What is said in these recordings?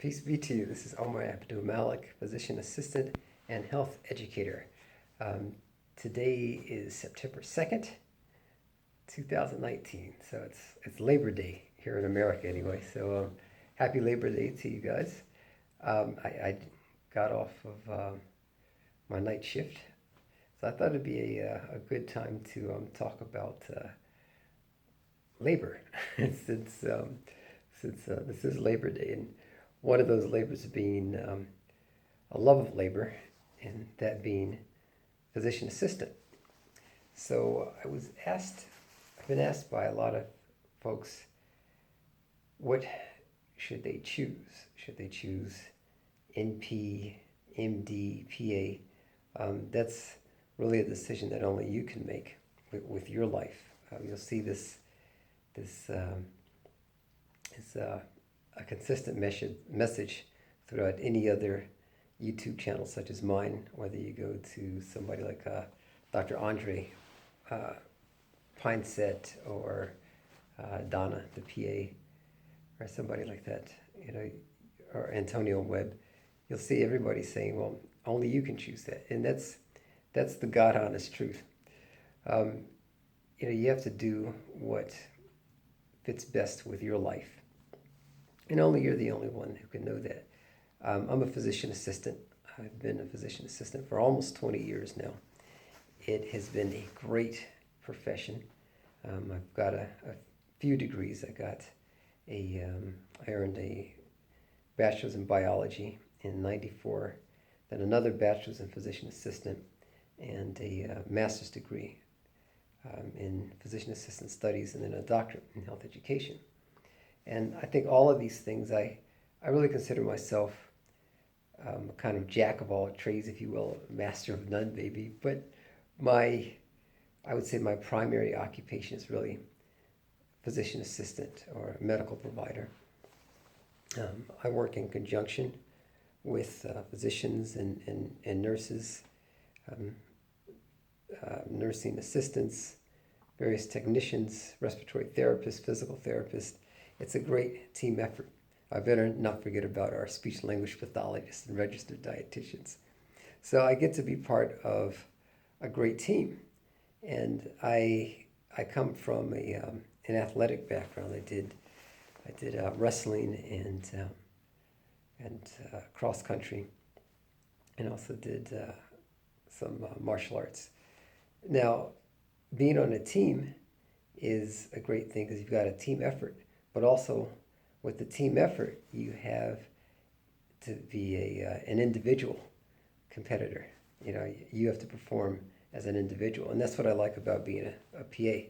Peace be to you. This is Omar Abdul Malik, physician assistant and health educator. Um, Today is September 2nd, 2019. So it's Labor Day here in America anyway. So happy Labor Day to you guys. I got off of my night shift. So I thought it'd be a good time to talk about labor since this is Labor Day. And one of those labors being a love of labor, and that being physician assistant. So I've been asked by a lot of folks, what should they choose? Should they choose NP, MD, PA? That's really a decision that only you can make with your life. You'll see this is a consistent message throughout any other YouTube channel such as mine, whether you go to somebody like Dr. Andre Pineset or Donna, the PA, or somebody like that, or Antonio Webb. You'll see everybody saying, well, only you can choose that. And that's the God honest truth. You have to do what fits best with your life. And only you're the only one who can know that. I'm a physician assistant. I've been a physician assistant for almost 20 years now. It has been a great profession. I've got a few degrees. I earned a bachelor's in biology in '94, then another bachelor's in physician assistant, and a master's degree in physician assistant studies, and then a doctorate in health education. And I think all of these things, I really consider myself a kind of jack of all trades, if you will, master of none, maybe. But I would say my primary occupation is really physician assistant or medical provider. I work in conjunction with physicians and nurses, nursing assistants, various technicians, respiratory therapists, physical therapists. It's a great team effort. I better not forget about our speech and language pathologists and registered dietitians. So I get to be part of a great team. And I come from an athletic background. I did wrestling and cross country, and also did some martial arts. Now, being on a team is a great thing because you've got a team effort. But also, with the team effort, you have to be an individual competitor. You have to perform as an individual, and that's what I like about being a PA.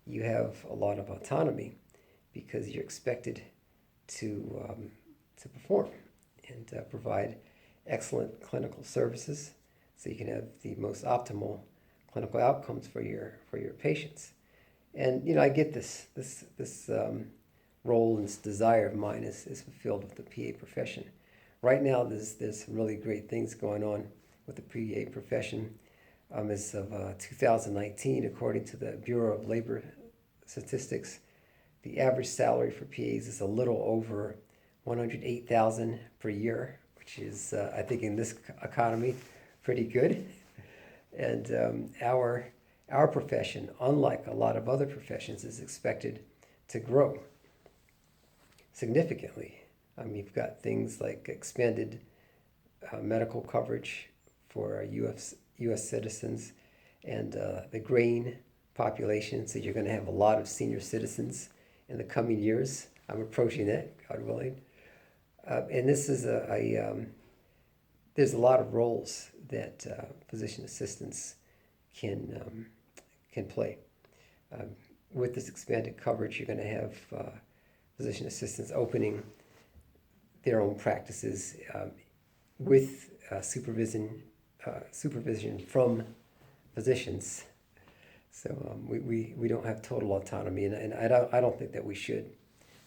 You have a lot of autonomy because you're expected to perform and provide excellent clinical services, so you can have the most optimal clinical outcomes for your patients. And I get this role and this desire of mine is fulfilled with the PA profession. Right now, there's some really great things going on with the PA profession. As of 2019, according to the Bureau of Labor Statistics, the average salary for PAs is a little over $108,000 per year, which is, I think, in this economy, pretty good. And our profession, unlike a lot of other professions, is expected to grow significantly. You've got things like expanded medical coverage for U.S. citizens and the graying population, so you're going to have a lot of senior citizens in the coming years. I'm approaching that, God willing. And this is there's a lot of roles that physician assistants can play. With this expanded coverage, you're going to have physician assistants opening their own practices with supervision from physicians. So we don't have total autonomy, and I don't think that we should.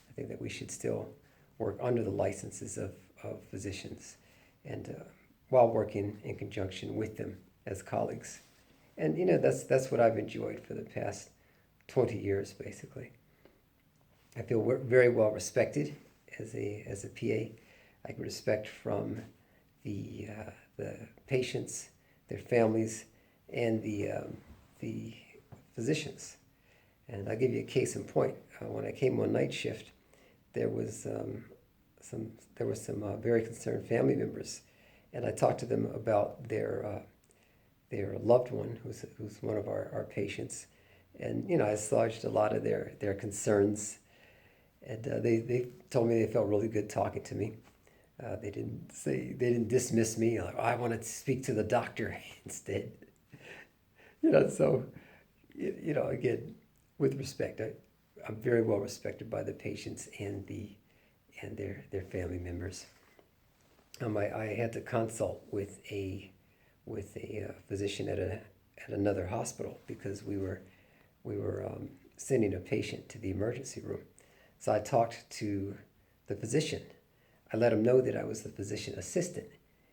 I think that we should still work under the licenses of physicians, and while working in conjunction with them as colleagues. And that's what I've enjoyed for the past 20 years, basically. I feel very well respected as a PA. I get respect from the patients, their families, and the physicians. And I'll give you a case in point. When I came on night shift, there was some very concerned family members, and I talked to them about their loved one who's one of our patients, and I assuaged a lot of their concerns, and they told me they felt really good talking to me. They didn't dismiss me like, oh, I want to speak to the doctor instead. So again, with respect, I'm very well respected by the patients and their family members. I had to consult with a physician at another hospital because we were sending a patient to the emergency room. So I talked to the physician. I let him know that I was the physician assistant.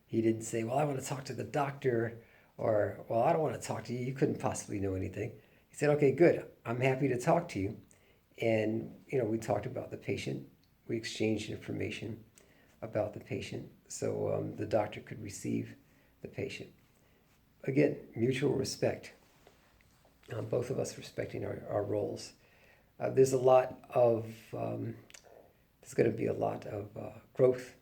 He didn't say, well, I want to talk to the doctor, or, well, I don't want to talk to you. You couldn't possibly know anything. He said, okay, good. I'm happy to talk to you. And, we talked about the patient. We exchanged information about the patient so the doctor could receive the patient. Again, mutual respect. Both of us respecting our roles. There's going to be a lot of growth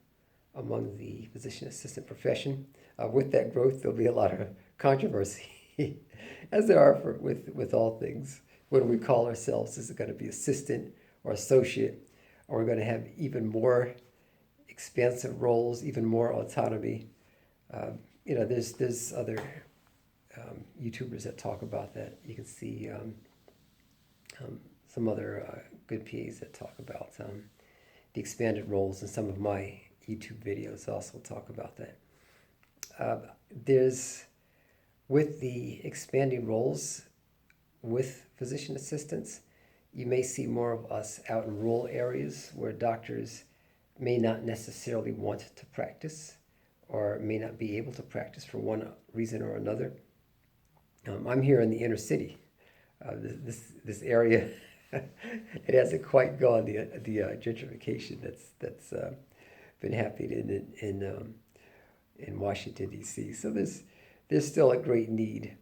among the physician assistant profession. With that growth, there'll be a lot of controversy, as there are with all things. What do we call ourselves? Is it going to be assistant or associate? Or we're going to have even more expansive roles, even more autonomy? There's other YouTubers that talk about that. You can see some other good PAs that talk about the expanded roles, and some of my YouTube videos also talk about that. With the expanding roles with physician assistants, you may see more of us out in rural areas where doctors may not necessarily want to practice or may not be able to practice for one reason or another. I'm here in the inner city. This area, it hasn't quite gone the gentrification that's been happening in Washington, D.C. So there's still a great need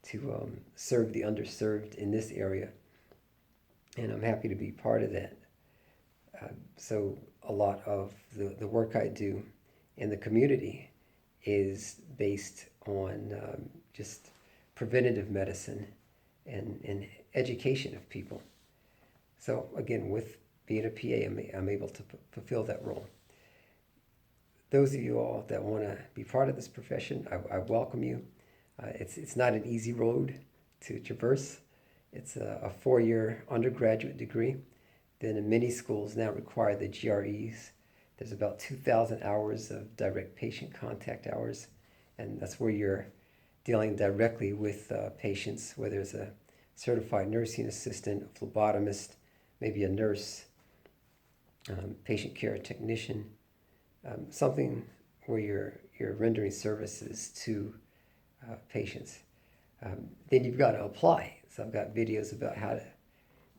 to serve the underserved in this area, and I'm happy to be part of that. So a lot of the work I do in the community is based on just preventative medicine and education of people. So again, with being a PA, I'm able to fulfill that role. Those of you all that want to be part of this profession, I welcome you. It's not an easy road to traverse. It's a 4-year undergraduate degree. Then in many schools now require the GREs. There's about 2,000 hours of direct patient contact hours, and that's where you're dealing directly with patients, whether it's a certified nursing assistant, a phlebotomist, maybe a nurse, patient care technician, something where you're rendering services to patients. Then you've got to apply. So I've got videos about how to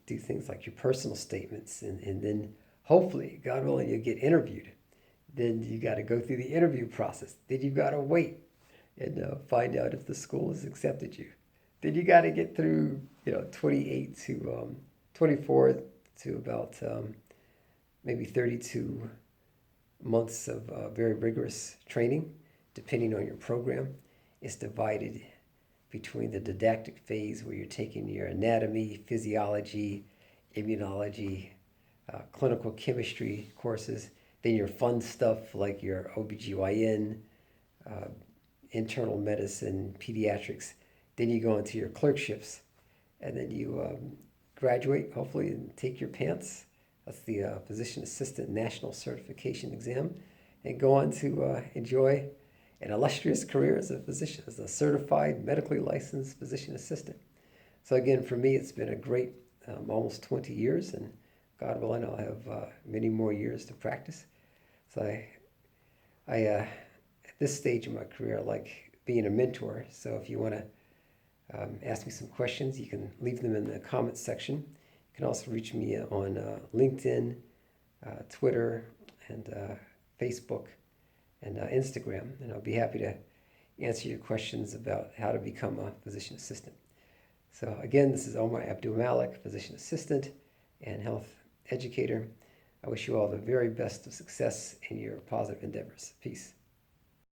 do things like your personal statements, and then hopefully, God willing, you'll get interviewed. Then you got to go through the interview process. Then you've got to wait and find out if the school has accepted you. Then you got to get through 28 to 24 to about maybe 32 months of very rigorous training, depending on your program. It's divided between the didactic phase, where you're taking your anatomy, physiology, immunology, clinical chemistry courses, then your fun stuff like your OBGYN, internal medicine, pediatrics. Then you go into your clerkships, and then you graduate, hopefully, and take your PANCE. That's the Physician Assistant National Certification Exam, and go on to enjoy an illustrious career as a physician, as a certified medically licensed physician assistant. So again, for me, it's been a great almost 20 years, and God willing, I'll have many more years to practice. So I at this stage in my career, I like being a mentor. So if you want to ask me some questions, you can leave them in the comments section. You can also reach me on LinkedIn, Twitter, and Facebook, and Instagram, and I'll be happy to answer your questions about how to become a physician assistant. So again, this is Omar Abdul Malik, physician assistant and health educator. I wish you all the very best of success in your positive endeavors. Peace.